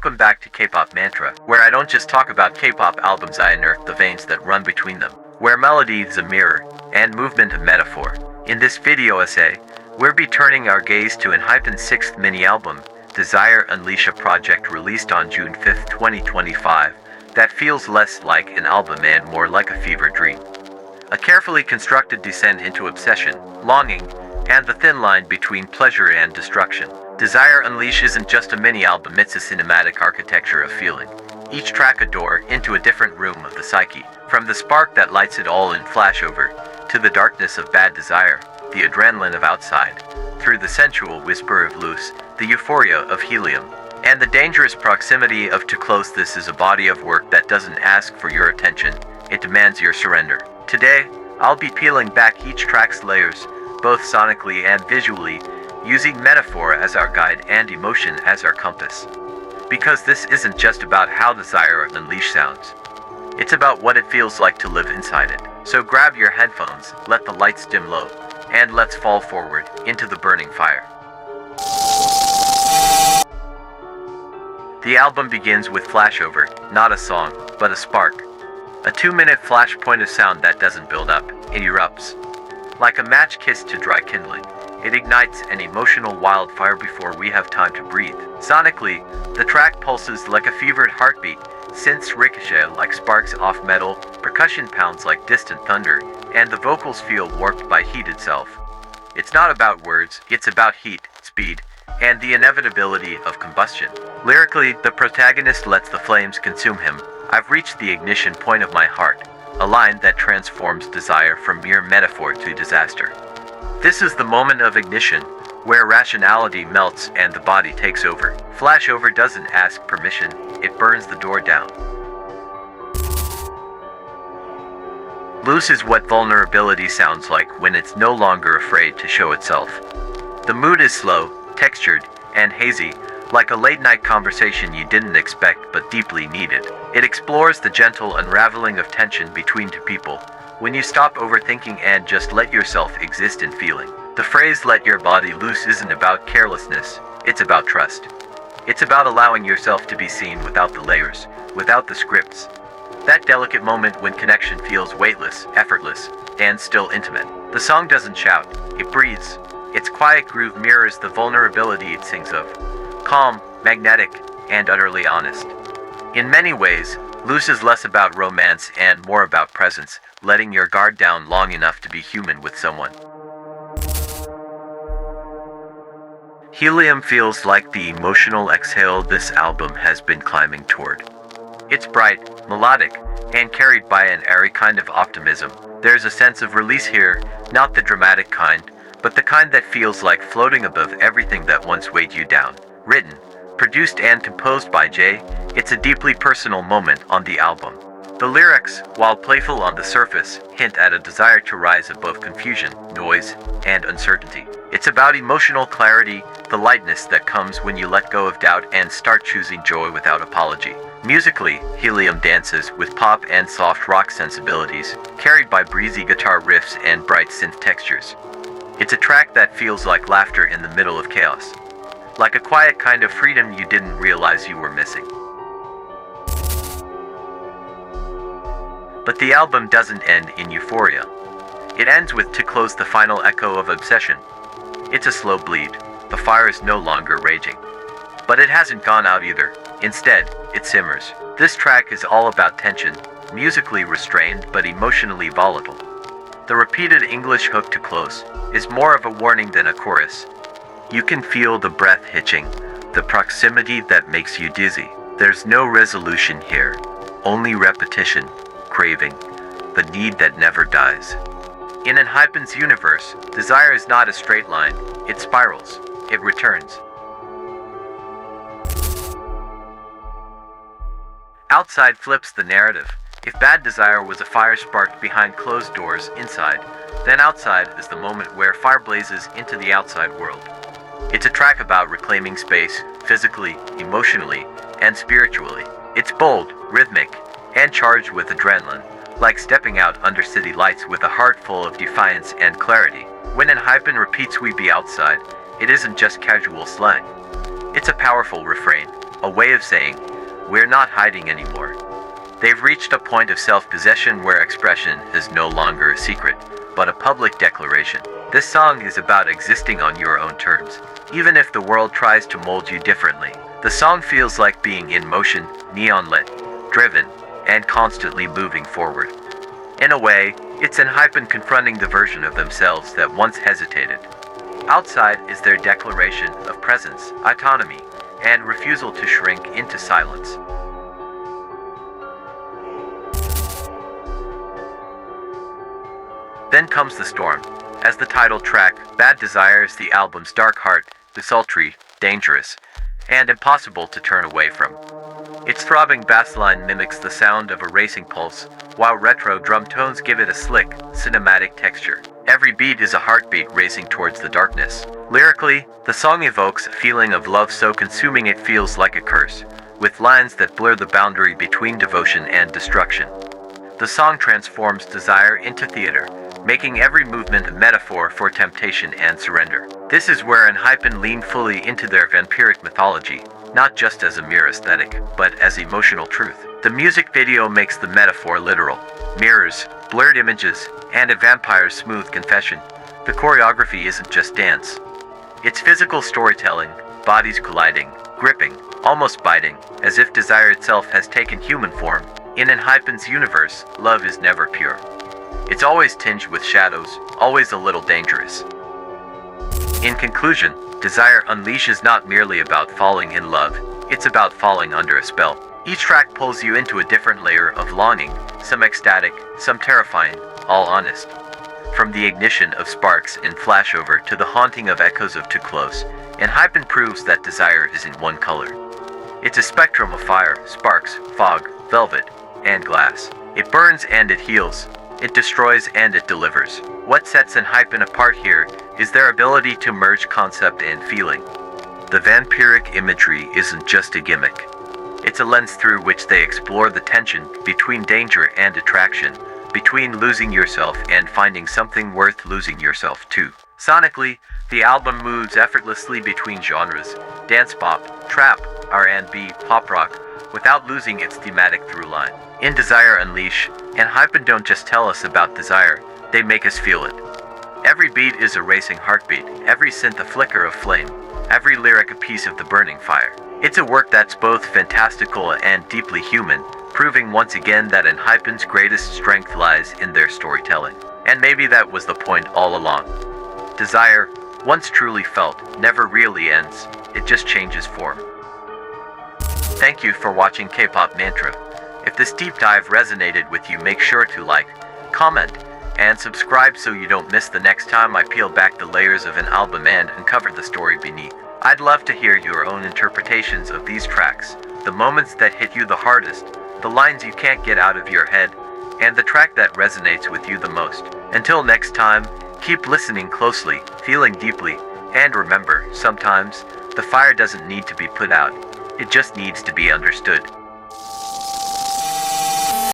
Welcome back to K-Pop Mantra, where I don't just talk about K-pop albums, I unearth the veins that run between them, where melody is a mirror, and movement a metaphor. In this video essay, we'll be turning our gaze to Enhypen'S sixth mini-album, th-ᴘᴏᴘ, a project released on June 5, 2025, that feels less like an album and more like a fever dream. A carefully constructed descent into obsession, longing, and the thin line between pleasure and destruction. th-ᴘᴘᴘ isn't just a mini-album, it's a cinematic architecture of feeling. Each track a door into a different room of the psyche, from the spark that lights it all in flashover, to the darkness of bad desire, the adrenaline of outside, through the sensual whisper of loose, the euphoria of helium, and the dangerous proximity of too close. This is a body of work that doesn't ask for your attention, it demands your surrender. Today, I'll be peeling back each track's layers, both sonically and visually, using metaphor as our guide and emotion as our compass. Because this isn't just about how th-ᴘᴘᴘ sounds. It's about what it feels like to live inside it. So grab your headphones, let the lights dim low, and let's fall forward into the burning fire. The album begins with flashover, not a song, but a spark. A 2-minute flashpoint of sound that doesn't build up, it erupts. Like a match kissed to dry kindling, it ignites an emotional wildfire before we have time to breathe. Sonically, the track pulses like a fevered heartbeat, synths ricochet like sparks off metal, percussion pounds like distant thunder, and the vocals feel warped by heat itself. It's not about words, it's about heat, speed, and the inevitability of combustion. Lyrically, the protagonist lets the flames consume him. I've reached the ignition point of my heart, a line that transforms desire from mere metaphor to disaster. This is the moment of ignition, where rationality melts and the body takes over. Flashover doesn't ask permission, it burns the door down. Loose is what vulnerability sounds like when it's no longer afraid to show itself. The mood is slow, textured, and hazy, like a late-night conversation you didn't expect but deeply needed. It explores the gentle unraveling of tension between two people, when you stop overthinking and just let yourself exist in feeling. The phrase "let your body loose" isn't about carelessness, it's about trust. It's about allowing yourself to be seen without the layers, without the scripts. That delicate moment when connection feels weightless, effortless, and still intimate. The song doesn't shout, it breathes. Its quiet groove mirrors the vulnerability it sings of. Calm, magnetic, and utterly honest. In many ways, Loose is less about romance and more about presence, letting your guard down long enough to be human with someone. Helium feels like the emotional exhale this album has been climbing toward. It's bright, melodic, and carried by an airy kind of optimism. There's a sense of release here, not the dramatic kind, but the kind that feels like floating above everything that once weighed you down. Written, produced and composed by Jay, it's a deeply personal moment on the album. The lyrics, while playful on the surface, hint at a desire to rise above confusion, noise, and uncertainty. It's about emotional clarity, the lightness that comes when you let go of doubt and start choosing joy without apology. Musically, Helium dances with pop and soft rock sensibilities, carried by breezy guitar riffs and bright synth textures. It's a track that feels like laughter in the middle of chaos. Like a quiet kind of freedom you didn't realize you were missing. But the album doesn't end in euphoria. It ends with "To Close," the final echo of obsession. It's a slow bleed. The fire is no longer raging. But it hasn't gone out either. Instead, it simmers. This track is all about tension, musically restrained but emotionally volatile. The repeated English hook "to close" is more of a warning than a chorus. You can feel the breath hitching, the proximity that makes you dizzy. There's no resolution here, only repetition, craving, the need that never dies. In Enhypen'S universe, desire is not a straight line, it spirals, it returns. Outside flips the narrative. If bad desire was a fire sparked behind closed doors inside, then outside is the moment where fire blazes into the outside world. It's a track about reclaiming space, physically, emotionally, and spiritually. It's bold, rhythmic, and charged with adrenaline, like stepping out under city lights with a heart full of defiance and clarity. When Enhypen repeats "we be outside," it isn't just casual slang. It's a powerful refrain, a way of saying, we're not hiding anymore. They've reached a point of self-possession where expression is no longer a secret, but a public declaration. This song is about existing on your own terms, even if the world tries to mold you differently. The song feels like being in motion, neon-lit, driven, and constantly moving forward. In a way, it's Enhypen confronting the version of themselves that once hesitated. Outside is their declaration of presence, autonomy, and refusal to shrink into silence. Then comes the storm. As the title track, Bad Desire is the album's dark heart, sultry, dangerous, and impossible to turn away from. Its throbbing bass line mimics the sound of a racing pulse, while retro drum tones give it a slick, cinematic texture. Every beat is a heartbeat racing towards the darkness. Lyrically, the song evokes a feeling of love so consuming it feels like a curse, with lines that blur the boundary between devotion and destruction. The song transforms desire into theater, making every movement a metaphor for temptation and surrender. This is where Enhypen lean fully into their vampiric mythology, not just as a mere aesthetic, but as emotional truth. The music video makes the metaphor literal. Mirrors, blurred images, and a vampire's smooth confession. The choreography isn't just dance. It's physical storytelling, bodies colliding, gripping, almost biting, as if desire itself has taken human form. In Enhypen's universe, love is never pure. It's always tinged with shadows, always a little dangerous. In conclusion, Desire Unleashed is not merely about falling in love, it's about falling under a spell. Each track pulls you into a different layer of longing, some ecstatic, some terrifying, all honest. From the ignition of sparks in Flashover to the haunting of echoes of Too Close, Enhypen proves that desire isn't one color. It's a spectrum of fire, sparks, fog, velvet, and glass. It burns and it heals. It destroys and it delivers. What sets Enhypen apart here is their ability to merge concept and feeling. The vampiric imagery isn't just a gimmick. It's a lens through which they explore the tension between danger and attraction, between losing yourself and finding something worth losing yourself to. Sonically, the album moves effortlessly between genres, dance pop, trap, R&B, pop rock, without losing its thematic through line. In Desire Unleashed, Enhypen don't just tell us about desire, they make us feel it. Every beat is a racing heartbeat, every synth a flicker of flame, every lyric a piece of the burning fire. It's a work that's both fantastical and deeply human, proving once again that Enhypen's greatest strength lies in their storytelling. And maybe that was the point all along. Desire, once truly felt, never really ends, it just changes form. Thank you for watching K-Pop Mantra. If this deep dive resonated with you, make sure to like, comment, and subscribe so you don't miss the next time I peel back the layers of an album and uncover the story beneath. I'd love to hear your own interpretations of these tracks, the moments that hit you the hardest, the lines you can't get out of your head, and the track that resonates with you the most. Until next time, keep listening closely, feeling deeply, and remember, sometimes, the fire doesn't need to be put out, it just needs to be understood.